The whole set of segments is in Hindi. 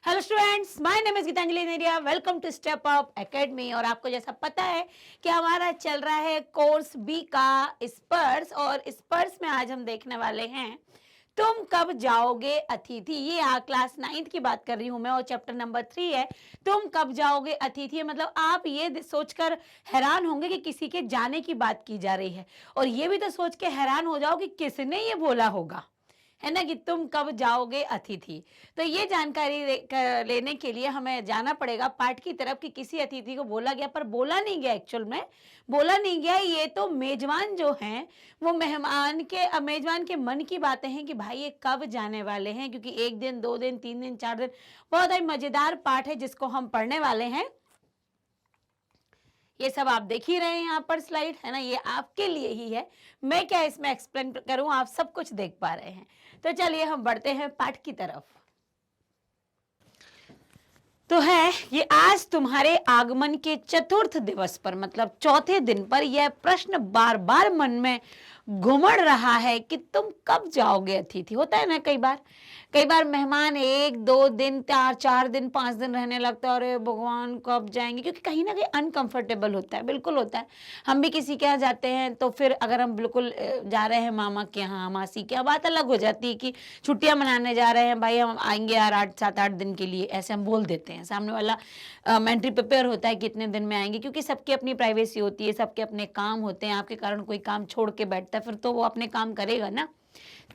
Hello students, my name is Gitanjali Neria. Welcome to Step Up Academy. और आपको जैसा पता है कि हमारा चल रहा है कोर्स बी का स्पर्श, और स्पर्श में आज हम देखने वाले हैं तुम कब जाओगे अतिथि। ये क्लास 9th की बात कर रही हूं मैं, और चैप्टर नंबर 3 है तुम कब जाओगे अतिथि। मतलब आप ये सोचकर हैरान होंगे कि किसी के जाने की बात की जा रही है, और ये भी तो सोच के हैरान हो जाओ कि किसने ये बोला होगा, है ना, कि तुम कब जाओगे अतिथि। तो ये जानकारी लेने के लिए हमें जाना पड़ेगा पाठ की तरफ कि किसी अतिथि को बोला गया, पर बोला नहीं गया, एक्चुअल में बोला नहीं गया। ये तो मेजबान जो हैं वो मेजबान के मन की बातें हैं कि भाई ये कब जाने वाले हैं, क्योंकि 1 दिन 2 दिन 3 दिन 4 दिन, बहुत ही मजेदार पाठ है जिसको हम पढ़ने वाले हैं। ये सब आप देख ही रहे हैं यहाँ पर स्लाइड, है ना, ये आपके लिए ही है। मैं क्या इसमें एक्सप्लेन करूं, आप सब कुछ देख पा रहे हैं। तो चलिए हम बढ़ते हैं पाठ की तरफ। तो है ये आज तुम्हारे आगमन के चतुर्थ दिवस पर, मतलब चौथे दिन पर, यह प्रश्न बार बार मन में घुमड़ रहा है कि तुम कब जाओगे अतिथि। होता है ना, कई बार मेहमान 1 2 दिन 4 दिन 5 दिन रहने लगता है, अरे भगवान कब जाएंगे, क्योंकि कहीं ना कहीं अनकंफर्टेबल होता है, बिल्कुल होता है। हम भी किसी के यहाँ जाते हैं तो फिर अगर हम बिल्कुल जा रहे हैं मामा के यहाँ मासी के यहाँ, बात अलग हो जाती है कि छुट्टियां मनाने जा रहे हैं भाई, हम आएंगे यार 7-8 दिन के लिए, ऐसे हम बोल देते हैं। सामने वाला मेंटली प्रिपेयर होता है कि इतने दिन में आएंगे, क्योंकि सबकी अपनी प्राइवेसी होती है, सबके अपने काम होते हैं। आपके कारण कोई काम छोड़ के बैठता है फिर तो वो अपने काम करेगा ना।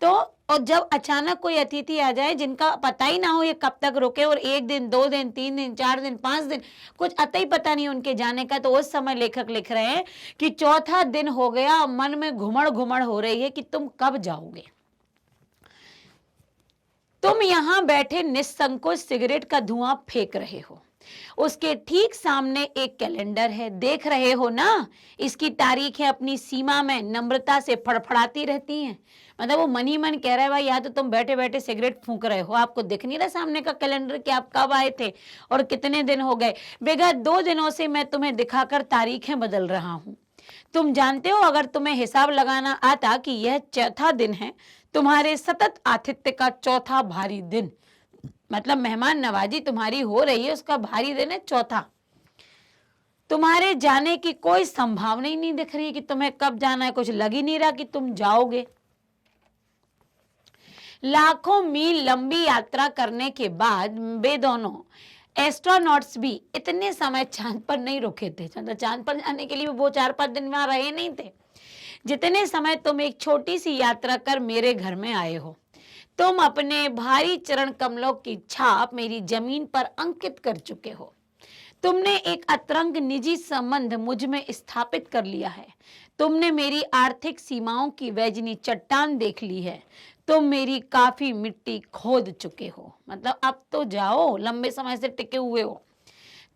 तो और जब अचानक कोई अतिथि आ जाए जिनका पता ही ना हो ये कब तक रुके, और 1 दिन 2 दिन 3 दिन 4 दिन 5 दिन, कुछ अता ही पता नहीं उनके जाने का, तो उस समय लेखक लिख रहे हैं कि चौथा दिन हो गया, मन में घुमड़ घुमड़ हो रही है कि तुम कब जाओगे। तुम यहां बैठे निस्संकोच सिगरेट का धुआं फेंक रहे हो, उसके ठीक सामने एक कैलेंडर है, देख रहे हो ना, इसकी तारीख है अपनी सीमा में नम्रता से फड़फड़ाती रहती हैं। मतलब वो मन ही मन कह रहा है भाई, या तो तुम बैठे बैठे सिगरेट फूंक रहे हो, आपको दिख नहीं रहा सामने का कैलेंडर कि आप कब आए थे और कितने दिन हो गए। बेगा 2 दिनों से मैं तुम्हें दिखाकर तारीखें बदल रहा हूं। तुम जानते हो, अगर तुम्हें हिसाब लगाना आता कि यह चौथा दिन है, तुम्हारे सतत आतिथ्य का चौथा भारी दिन, मतलब मेहमान नवाजी तुम्हारी हो रही है, उसका भारी दिन है चौथा। तुम्हारे जाने की कोई संभावना ही नहीं दिख रही कि तुम्हें कब जाना है, कुछ लग ही नहीं रहा कि तुम जाओगे। लाखों मील लंबी यात्रा करने के बाद वे दोनों एस्ट्रोनॉट्स भी इतने समय चांद पर नहीं रुके थे। चांद पर जाने के लिए वो 4-5 दिन वहां रहे नहीं थे जितने समय तुम एक छोटी सी यात्रा कर मेरे घर में आए हो। तुम अपने भारी चरण कमलों की छाप मेरी जमीन पर अंकित कर चुके हो। तुमने एक अतरंग निजी संबंध मुझ में स्थापित कर लिया है। तुमने मेरी आर्थिक सीमाओं की वैजनी चट्टान देख ली है। तुम मेरी काफी मिट्टी खोद चुके हो। मतलब अब तो जाओ, लंबे समय से टिके हुए हो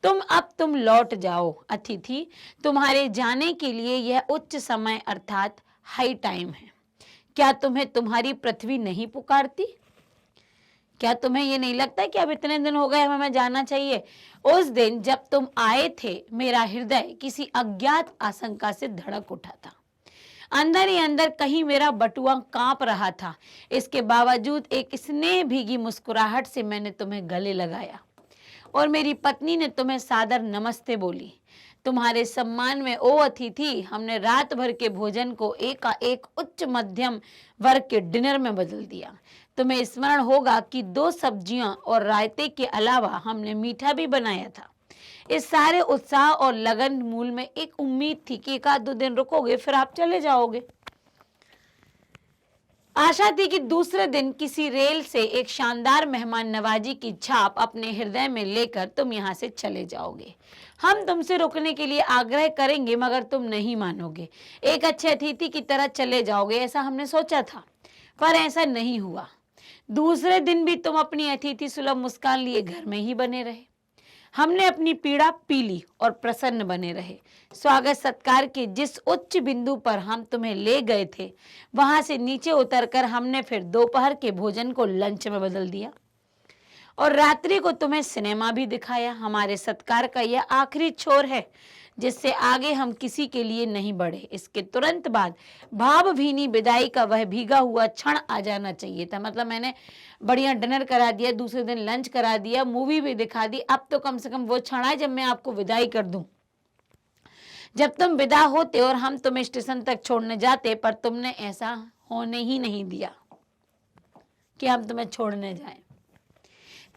तुम लौट जाओ अतिथि। तुम्हारे जाने के लिए यह उच्च समय अर्थात हाई टाइम है। क्या तुम्हें तुम्हारी पृथ्वी नहीं पुकारती? क्या तुम्हें ये नहीं लगता कि अब इतने दिन हो गए, हमें जाना चाहिए? उस दिन जब तुम आए थे, मेरा हृदय किसी अज्ञात आशंका से धड़क उठा था। अंदर ही अंदर कहीं मेरा बटुआ कांप रहा था। इसके बावजूद एक स्नेह भीगी मुस्कुराहट से मैंने तुम्हें गले लगाया, और मेरी पत्नी ने तुम्हें सादर नमस्ते बोली। तुम्हारे सम्मान में ओ अतिथि, हमने रात भर के भोजन को एक उच्च मध्यम वर्ग के डिनर में बदल दिया। तुम्हें स्मरण होगा कि 2 सब्जियां और रायते के अलावा हमने मीठा भी बनाया था। इस सारे उत्साह और लगन मूल में एक उम्मीद थी कि 1-2 दिन रुकोगे, फिर आप चले जाओगे। आशा थी कि दूसरे दिन किसी रेल से एक शानदार मेहमान नवाजी की छाप अपने हृदय में लेकर तुम यहाँ से चले जाओगे। हम तुमसे रुकने के लिए आग्रह करेंगे, मगर तुम नहीं मानोगे। एक अच्छे अतिथि की तरह चले जाओगे, ऐसा हमने सोचा था, पर ऐसा नहीं हुआ। दूसरे दिन भी तुम अपनी अतिथि सुलभ मुस्कान लिए घर में ही बने रहे। हमने अपनी पीड़ा पी ली और प्रसन्न बने रहे। स्वागत सत्कार के जिस उच्च बिंदु पर हम तुम्हें ले गए थे, वहां से नीचे उतरकर हमने फिर दोपहर के भोजन को लंच में बदल दिया, और रात्रि को तुम्हें सिनेमा भी दिखाया। हमारे सत्कार का यह आखिरी छोर है जिससे आगे हम किसी के लिए नहीं बढ़े। इसके तुरंत बाद भावभीनी विदाई का वह भीगा हुआ क्षण आ जाना चाहिए था। मतलब मैंने बढ़िया डिनर करा दिया, दूसरे दिन लंच करा दिया, मूवी भी दिखा दी, अब तो कम से कम वो क्षण आए जब मैं आपको विदाई कर दूं। जब तुम विदा होते और हम तुम्हें स्टेशन तक छोड़ने जाते, पर तुमने ऐसा होने ही नहीं दिया कि हम तुम्हें छोड़ने जाएं।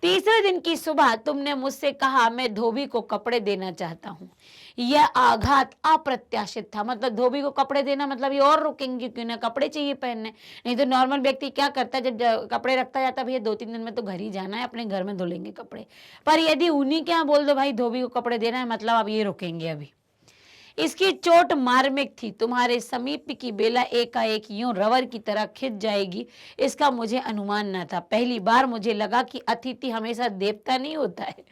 तीसरे दिन की सुबह तुमने मुझसे कहा, मैं धोबी को कपड़े देना चाहता हूँ। यह आघात अप्रत्याशित था। मतलब धोबी को कपड़े देना मतलब ये और रुकेंगे क्यों, ना कपड़े चाहिए पहनने। नहीं तो नॉर्मल व्यक्ति क्या करता है, जब कपड़े रखता जाता है, भैया 2-3 दिन में तो घर ही जाना है, अपने घर में धो लेंगे कपड़े। पर यदि उन्हीं के यहाँ बोल दो भाई धोबी को कपड़े देना है, मतलब अब ये रुकेंगे अभी। इसकी चोट मार्मिक थी। तुम्हारे समीप की बेला एकाएक यूं रबर की तरह खिंच जाएगी, इसका मुझे अनुमान न था। पहली बार मुझे लगा कि अतिथि हमेशा देवता नहीं होता है,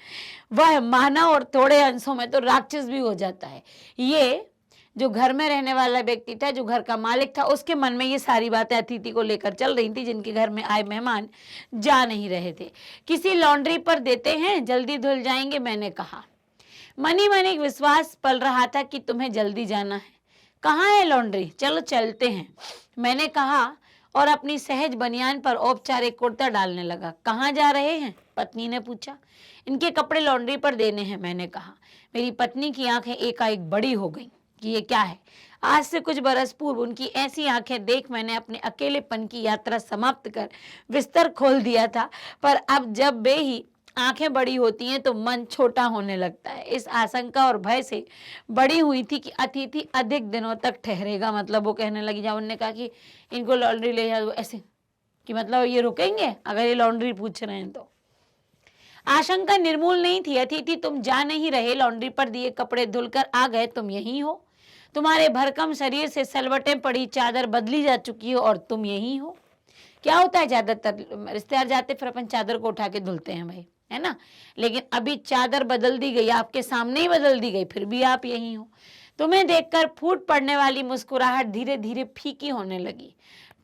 वह मानव और थोड़े अंशों में तो राक्षस भी हो जाता है। ये जो घर में रहने वाला व्यक्ति था, जो घर का मालिक था, उसके मन में ये सारी बातें अतिथि को लेकर चल रही थी, जिनके घर में आए मेहमान जा नहीं रहे थे। किसी लॉन्ड्री पर देते हैं, जल्दी धुल जाएंगे, मैंने कहा। मनी मन एक विश्वास पल रहा था कि तुम्हें जल्दी जाना है। कहाँ है लॉन्ड्री, चलो चलते हैं, मैंने कहा और अपनी सहज बनियान पर औपचारिक कुर्ता डालने लगा। कहाँ जा रहे हैं, पत्नी ने पूछा। इनके कपड़े लॉन्ड्री पर देने हैं, मैंने कहा। मेरी पत्नी की आंखें एकाएक बड़ी हो गईं कि ये क्या है। आज से कुछ बरस पूर्व उनकी ऐसी आंखें देख मैंने अपने अकेलेपन की यात्रा समाप्त कर बिस्तर खोल दिया था, पर अब जब वे ही आंखें बड़ी होती हैं तो मन छोटा होने लगता है। इस आशंका और भय से बड़ी हुई थी कि अतिथि अधिक दिनों तक ठहरेगा। मतलब वो कहने लगी, जब उन्होंने कहा कि इनको लॉन्ड्री ले जाओ, ऐसे कि मतलब ये रुकेंगे अगर ये लॉन्ड्री पूछ रहे हैं तो। आशंका निर्मूल नहीं थी। अतिथि तुम जा नहीं रहे, लॉन्ड्री पर दिए कपड़े धुलकर आ गए, तुम यही हो। तुम्हारे भरकम शरीर से सलवटें पड़ी चादर बदली जा चुकी हो और तुम यही हो। क्या होता है, ज्यादातर रिश्तेदार जाते फिर अपन चादर को उठा के धुलते हैं भाई, है ना। लेकिन अभी चादर बदल दी गई, आपके सामने ही बदल दी गई, फिर भी आप यही हो। तुम्हें देखकर फूट पड़ने वाली मुस्कुराहट धीरे धीरे फीकी होने लगी।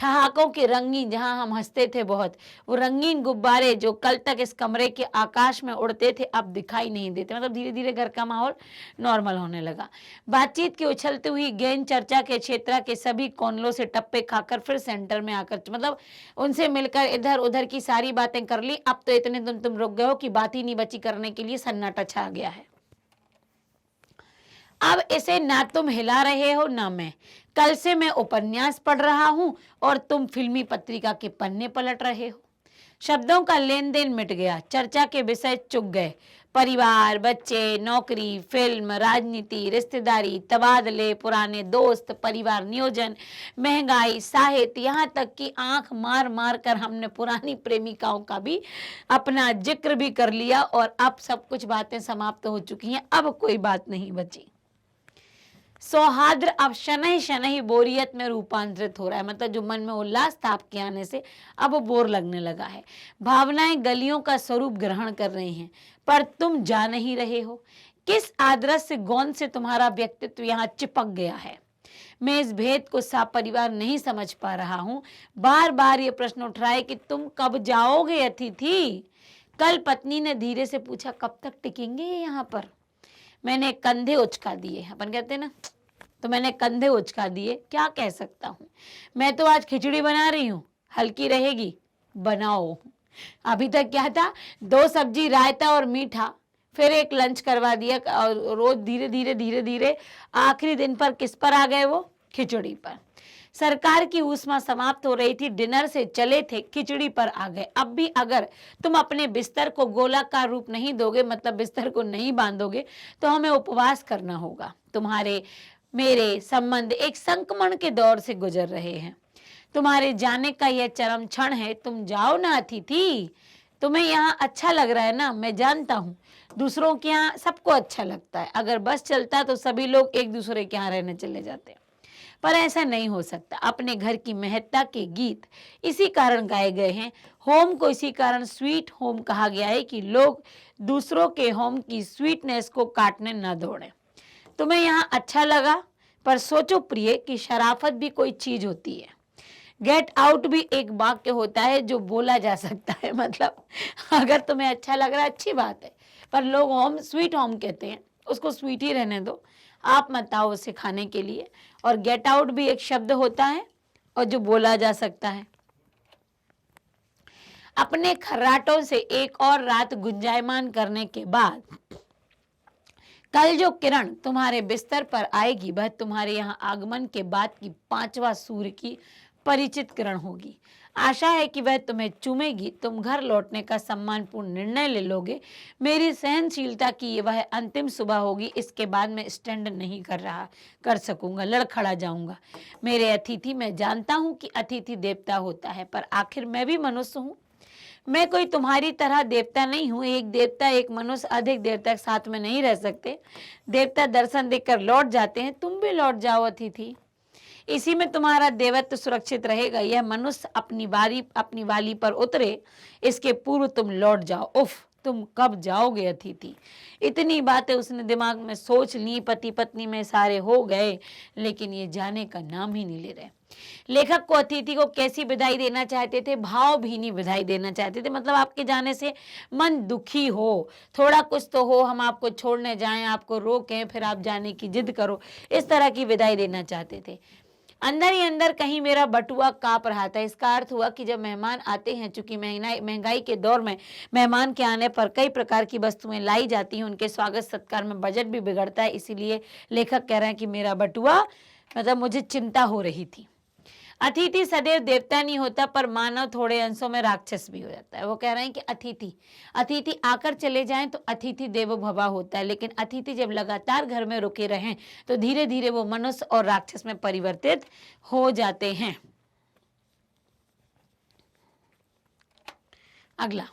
ठहाकों के रंगीन, जहां हम हंसते थे बहुत, वो रंगीन गुब्बारे जो कल तक इस कमरे के आकाश में उड़ते थे अब दिखाई नहीं देते। मतलब धीरे धीरे घर का माहौल नॉर्मल होने लगा। बातचीत की उछलती हुई गेंद चर्चा के क्षेत्र के सभी कोनलों से टप्पे खाकर फिर सेंटर में आकर, मतलब उनसे मिलकर इधर उधर की सारी बातें कर ली। अब तो इतने तुम रुक गए हो कि बात ही नहीं बची करने के लिए, सन्नाटा छा गया है। अब इसे ना तुम हिला रहे हो ना मैं। कल से मैं उपन्यास पढ़ रहा हूं और तुम फिल्मी पत्रिका के पन्ने पलट रहे हो। शब्दों का लेन देन मिट गया, चर्चा के विषय चुक गए। परिवार, बच्चे, नौकरी, फिल्म, राजनीति, रिश्तेदारी, तबादले, पुराने दोस्त, परिवार नियोजन, महंगाई, साहित्य, यहाँ तक कि आंख मार मार कर हमने पुरानी प्रेमिकाओं का भी अपना जिक्र भी कर लिया। और अब सब कुछ बातें समाप्त हो चुकी हैं, अब कोई बात नहीं बची। सौहार्द अब शनैः शनैः बोरियत में रूपांतरित हो रहा है। मतलब जो मन में उल्लास था आपके आने से, अब वो बोर लगने लगा है। भावनाएं गलियों का स्वरूप ग्रहण कर रही हैं, पर तुम जा नहीं रहे हो। किस आदर्श गौन से तुम्हारा व्यक्तित्व यहाँ चिपक गया है, मैं इस भेद को सपरिवार नहीं समझ पा रहा हूँ। बार बार ये प्रश्न उठ रहा है कि तुम कब जाओगे अतिथि। कल पत्नी ने धीरे से पूछा, कब तक टिकेंगे ये यहाँ पर। मैंने कंधे उचका दिए, अपन कहते हैं ना, तो मैंने कंधे उचका दिए। क्या कह सकता हूँ, मैं तो आज खिचड़ी बना रही हूँ, हल्की रहेगी, बनाओ। अभी तक क्या था, 2 सब्जी, रायता और मीठा, फिर एक लंच करवा दिया। और रोज धीरे धीरे धीरे धीरे आखिरी दिन पर किस पर आ गए, वो खिचड़ी पर। सरकार की ऊष्मा समाप्त हो रही थी, डिनर से चले थे, खिचड़ी पर आ गए। अब भी अगर तुम अपने बिस्तर को गोलाकार रूप नहीं दोगे, मतलब बिस्तर को नहीं बांधोगे, तो हमें उपवास करना होगा। तुम्हारे मेरे संबंध एक संक्रमण के दौर से गुजर रहे हैं। तुम्हारे जाने का यह चरम क्षण है। तुम जाओ ना अतिथि, तुम्हें यहाँ अच्छा लग रहा है ना, मैं जानता हूँ। दूसरों के यहाँ सबको अच्छा लगता है, अगर बस चलता तो सभी लोग एक दूसरे के यहाँ रहने चले जाते, पर ऐसा नहीं हो सकता। अपने घर की महत्ता के गीत इसी कारण गाए गए हैं। होम को इसी कारण स्वीट होम कहा गया है कि लोग दूसरों के होम की स्वीटनेस को काटने न दौड़ें। तुम्हें यहाँ अच्छा लगा, पर सोचो प्रिय कि शराफत भी कोई चीज होती है। गेट आउट भी एक वाक्य होता है जो बोला जा सकता है। मतलब अगर तुम्हें अच्छा लग रहा है अच्छी बात है, पर लोग होम स्वीट होम कहते हैं, उसको स्वीट ही रहने दो। आप मत आओ उसे खाने के लिए। और गेट आउट भी एक शब्द होता है और जो बोला जा सकता है। अपने खर्राटों से एक और रात गुंजायमान करने के बाद कल जो किरण तुम्हारे बिस्तर पर आएगी वह तुम्हारे यहाँ आगमन के बाद की 5वां सूर्य की परिचित किरण होगी। आशा है कि वह तुम्हें चूमेगी, तुम घर लौटने का सम्मानपूर्ण निर्णय ले लोगे। मेरी सहनशीलता की ये वह अंतिम सुबह होगी, इसके बाद मैं स्टैंड नहीं कर सकूंगा, लड़खड़ा जाऊंगा। मेरे अतिथि, मैं जानता हूं कि अतिथि देवता होता है, पर आखिर मैं भी मनुष्य हूं। मैं कोई तुम्हारी तरह देवता नहीं हूं। एक देवता एक मनुष्य अधिक देर तक साथ में नहीं रह सकते। देवता दर्शन देकर लौट जाते हैं, तुम भी लौट जाओ अतिथि, इसी में तुम्हारा देवत्व सुरक्षित रहेगा। यह मनुष्य अपनी वाली पर उतरे, इसके पूर्व तुम लौट जाओ। उफ, तुम कब जाओगे अतिथि? इतनी बातें उसने दिमाग में सोच ली। पति पत्नी में सारे हो गए, लेकिन ये जाने का नाम ही नहीं ले रहे। लेखक को अतिथि को कैसी विदाई देना चाहते थे? भावभीनी विदाई देना चाहते थे। मतलब आपके जाने से मन दुखी हो, थोड़ा कुछ तो हो, हम आपको छोड़ने जाएं, आपको रोकें, फिर आप जाने की जिद करो, इस तरह की विदाई देना चाहते थे। अंदर ही अंदर कहीं मेरा बटुआ कांप रहा था। इसका अर्थ हुआ कि जब मेहमान आते हैं, चूंकि महंगाई के दौर में मेहमान के आने पर कई प्रकार की वस्तुएं लाई जाती हैं, उनके स्वागत सत्कार में बजट भी बिगड़ता है। इसीलिए लेखक कह रहे हैं कि मेरा बटुआ, मतलब मुझे चिंता हो रही थी। अतिथि सदैव देवता नहीं होता, पर मानव थोड़े अंशों में राक्षस भी हो जाता है। वो कह रहे हैं कि अतिथि आकर चले जाएं तो अतिथि देवो भव होता है, लेकिन अतिथि जब लगातार घर में रुके रहें तो धीरे धीरे वो मनुष्य और राक्षस में परिवर्तित हो जाते हैं। अगला,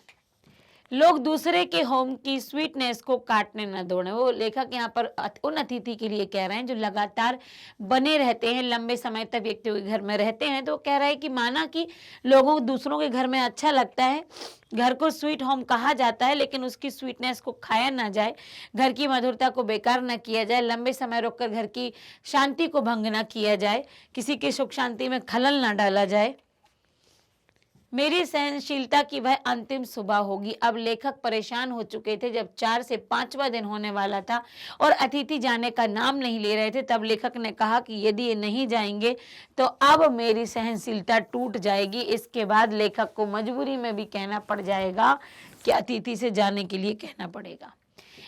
लोग दूसरे के होम की स्वीटनेस को काटने न दौड़े। वो लेखक यहाँ पर उन अतिथि के लिए कह रहे हैं जो लगातार बने रहते हैं, लंबे समय तक व्यक्तियों के घर में रहते हैं। तो कह रहा है कि माना कि लोगों दूसरों के घर में अच्छा लगता है, घर को स्वीट होम कहा जाता है, लेकिन उसकी स्वीटनेस को खाया ना जाए, घर की मधुरता को बेकार न किया जाए, लंबे समय रुककर घर की शांति को भंग न किया जाए, किसी की सुख शांति में खलल ना डाला जाए। मेरी सहनशीलता की वह अंतिम सुबह होगी। अब लेखक परेशान हो चुके थे। जब 4 से 5वां दिन होने वाला था और अतिथि जाने का नाम नहीं ले रहे थे, तब लेखक ने कहा कि यदि ये नहीं जाएंगे तो अब मेरी सहनशीलता टूट जाएगी। इसके बाद लेखक को मजबूरी में भी कहना पड़ जाएगा कि अतिथि से जाने के लिए कहना पड़ेगा।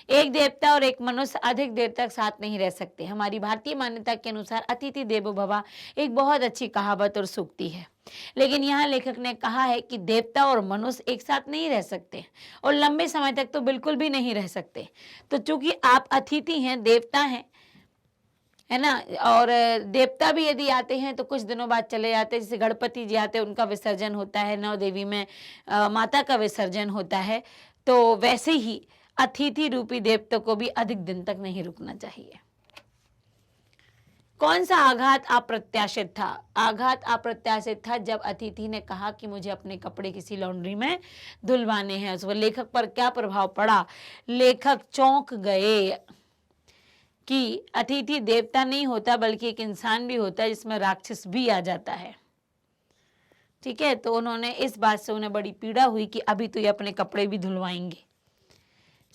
एक देवता और एक मनुष्य अधिक देर तक साथ नहीं रह सकते। हमारी भारतीय मान्यता के अनुसार अतिथि देवो भव एक बहुत अच्छी कहावत और सूक्ति है, लेकिन यहाँ लेखक ने कहा है कि देवता और मनुष्य एक साथ नहीं रह सकते और लंबे समय तक तो बिल्कुल भी नहीं रह सकते। तो चूंकि आप अतिथि हैं, देवता हैं, है ना, और देवता भी यदि आते हैं तो कुछ दिनों बाद चले जाते हैं। जैसे गणपति जी आते हैं, उनका विसर्जन होता है, नौ देवी में माता का विसर्जन होता है, तो वैसे ही अतिथि रूपी देवता को भी अधिक दिन तक नहीं रुकना चाहिए। कौन सा आघात अप्रत्याशित था? आघात अप्रत्याशित था जब अतिथि ने कहा कि मुझे अपने कपड़े किसी लॉन्ड्री में धुलवाने हैं। उस लेखक पर क्या प्रभाव पड़ा? लेखक चौंक गए कि अतिथि देवता नहीं होता बल्कि एक इंसान भी होता है, जिसमें राक्षस भी आ जाता है। ठीक है, तो उन्होंने इस बात से उन्हें बड़ी पीड़ा हुई कि अभी तो ये अपने कपड़े भी धुलवाएंगे।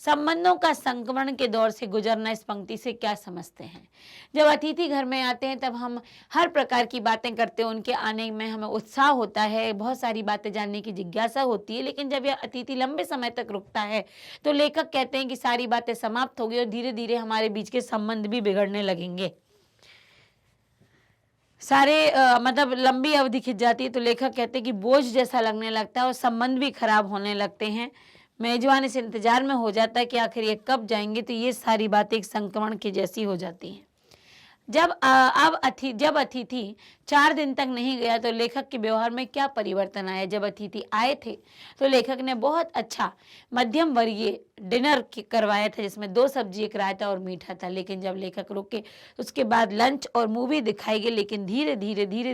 संबंधों का संक्रमण के दौर से गुजरना, इस पंक्ति से क्या समझते हैं? जब अतिथि घर में आते हैं तब हम हर प्रकार की बातें करते हैं, उनके आने में हमें उत्साह होता है, बहुत सारी बातें जानने की जिज्ञासा होती है। लेकिन जब यह अतिथि लंबे समय तक रुकता है तो लेखक कहते हैं कि सारी बातें समाप्त हो गई और धीरे धीरे हमारे बीच के संबंध भी बिगड़ने लगेंगे। मतलब लंबी अवधि खिंच जाती है तो लेखक कहते हैं कि बोझ जैसा लगने लगता है और संबंध भी खराब होने लगते हैं। मेजबान इस इंतजार में हो जाता है कि आखिर ये कब जाएंगे, तो ये सारी बातें एक संक्रमण की जैसी हो जाती हैं। जब अतिथि 4 दिन तक नहीं गया तो लेखक के व्यवहार में क्या परिवर्तन आया? जब अतिथि आए थे तो लेखक ने बहुत अच्छा मध्यम वर्गीय डिनर करवाया था, जिसमें 2 सब्जी, 1 रायता और मीठा था। लेकिन जब लेखक रुके उसके बाद लंच और मूवी दिखाई गई, लेकिन धीरे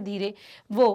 धीरे वो